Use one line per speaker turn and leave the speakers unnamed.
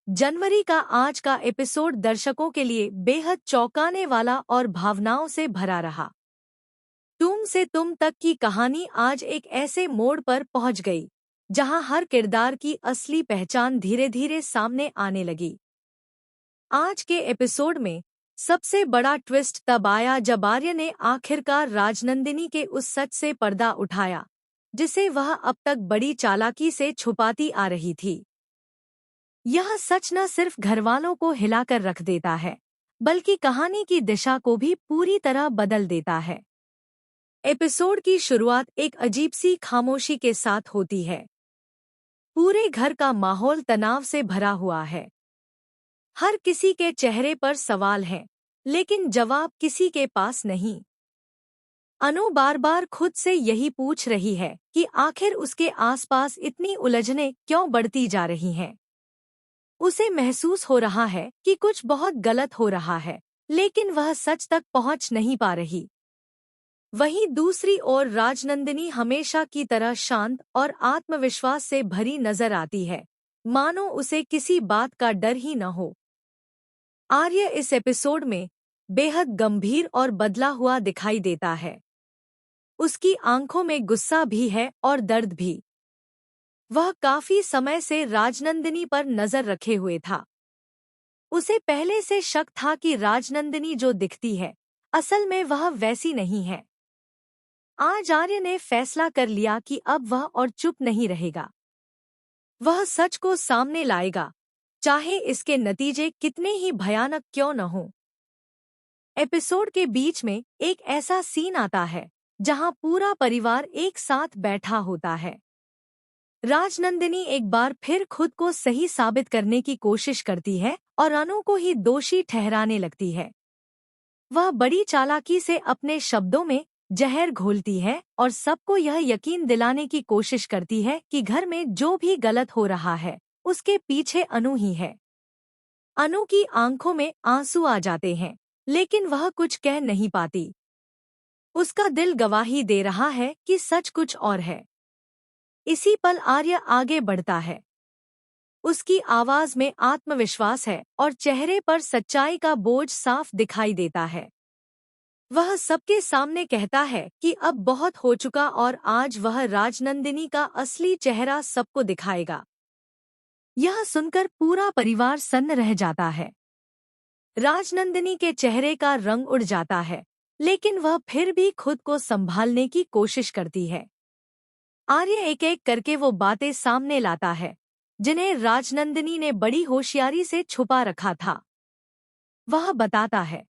जनवरी का आज का एपिसोड दर्शकों के लिए बेहद चौंकाने वाला और भावनाओं से भरा रहा। तुम से तुम तक की कहानी आज एक ऐसे मोड़ पर पहुंच गई जहां हर किरदार की असली पहचान धीरे धीरे सामने आने लगी। आज के एपिसोड में सबसे बड़ा ट्विस्ट तब आया जब आर्य ने आखिरकार राजनंदिनी के उस सच से पर्दा उठाया जिसे वह अब तक बड़ी चालाकी से छुपाती आ रही थी। यह सच न सिर्फ घरवालों को हिलाकर रख देता है बल्कि कहानी की दिशा को भी पूरी तरह बदल देता है। एपिसोड की शुरुआत एक अजीब सी खामोशी के साथ होती है। पूरे घर का माहौल तनाव से भरा हुआ है। हर किसी के चेहरे पर सवाल हैं, लेकिन जवाब किसी के पास नहीं। अनु बार बार खुद से यही पूछ रही है कि आखिर उसके आसपास इतनी उलझनें क्यों बढ़ती जा रही हैं। उसे महसूस हो रहा है कि कुछ बहुत गलत हो रहा है, लेकिन वह सच तक पहुंच नहीं पा रही। वहीं दूसरी ओर राजनंदिनी हमेशा की तरह शांत और आत्मविश्वास से भरी नजर आती है, मानो उसे किसी बात का डर ही न हो। आर्य इस एपिसोड में बेहद गंभीर और बदला हुआ दिखाई देता है। उसकी आंखों में गुस्सा भी है और दर्द भी। वह काफी समय से राजनंदिनी पर नजर रखे हुए था। उसे पहले से शक था कि राजनंदिनी जो दिखती है असल में वह वैसी नहीं है। आज आर्य ने फैसला कर लिया कि अब वह और चुप नहीं रहेगा। वह सच को सामने लाएगा, चाहे इसके नतीजे कितने ही भयानक क्यों न हों। एपिसोड के बीच में एक ऐसा सीन आता है जहां पूरा परिवार एक साथ बैठा होता है। राजनंदिनी एक बार फिर खुद को सही साबित करने की कोशिश करती है और अनु को ही दोषी ठहराने लगती है। वह बड़ी चालाकी से अपने शब्दों में जहर घोलती है और सबको यह यकीन दिलाने की कोशिश करती है कि घर में जो भी गलत हो रहा है उसके पीछे अनु ही है। अनु की आंखों में आंसू आ जाते हैं, लेकिन वह कुछ कह नहीं पाती। उसका दिल गवाही दे रहा है कि सच कुछ और है। इसी पल आर्य आगे बढ़ता है। उसकी आवाज में आत्मविश्वास है और चेहरे पर सच्चाई का बोझ साफ दिखाई देता है। वह सबके सामने कहता है कि अब बहुत हो चुका और आज वह राजनंदिनी का असली चेहरा सबको दिखाएगा। यह सुनकर पूरा परिवार सन्न रह जाता है। राजनंदिनी के चेहरे का रंग उड़ जाता है, लेकिन वह फिर भी खुद को संभालने की कोशिश करती है। आर्य एक एक करके वो बातें सामने लाता है जिन्हें राजनंदिनी ने बड़ी होशियारी से छुपा रखा था। वह बताता है